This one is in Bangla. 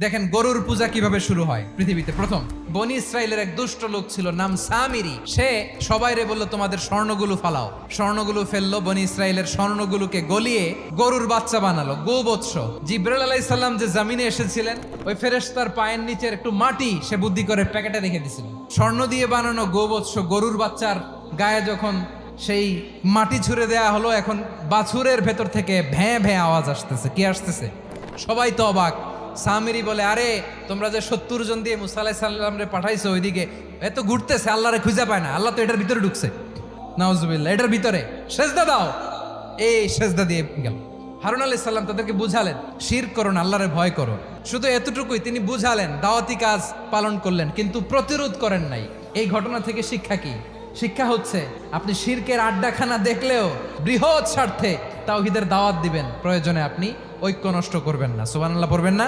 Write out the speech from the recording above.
দেখেন গরুর পূজা কিভাবে শুরু হয় পৃথিবীতে প্রথম। বনি ইসরায়েলের এক দুষ্ট লোক ছিল, নাম সামিরি। সে সবাইরে বললো তোমাদের স্বর্ণগুলো ফালাও। স্বর্ণগুলো ফেললো, বনি ইসরায়েলের স্বর্ণগুলোকে গলিয়ে গরুর বাচ্চা বানালো, গোবৎস। জিব্রাইল আলাইহিস সালাম যে জামিনে এসেছিলেন, ওই ফেরেশতার পায়ের নিচের একটু মাটি সে বুদ্ধি করে প্যাকেটে রেখে দিছিল। স্বর্ণ দিয়ে বানানো গোবৎস গরুর বাচ্চার গায়ে যখন সেই মাটি ছুঁড়ে দেয়া হলো, এখন বাছুরের ভেতর থেকে ভ্যাঁ ভ্যাঁ আওয়াজ আসতেছে। কি আসতেছে? সবাই তো অবাক। সামিরি বলে, আরে তোমরা যে 70 জন দিয়ে মুসা আলাইহিস সালাম রে পাঠাইছো, ওইদিকে এত ঘুরতেছে, আল্লাহরে খুঁজে পায় না। আল্লাহ তো এটার ভিতরে ঢুকছে, নাউজুবিল্লাহ, এটার ভিতরে সেজদা দাও। এই সেজদা দিয়ে গেল। হারুন আলাইহিস সালাম তাদেরকে বুঝালেন, শিরক করো না, আল্লাহরে ভয় করো। শুধু এতটুকুই তিনি বুঝালেন, দাওয়াতি কাজ পালন করলেন, কিন্তু প্রতিরোধ করেন নাই। এই ঘটনা থেকে শিক্ষা কি? শিক্ষা হচ্ছে, আপনি শিরকের আড্ডাখানা দেখলেও বৃহৎ স্বার্থে তাওহীদের দাওয়াত দিবেন, প্রয়োজনে আপনি ঐক্য নষ্ট করবেন না। সুবহানাল্লাহ পড়বেন না?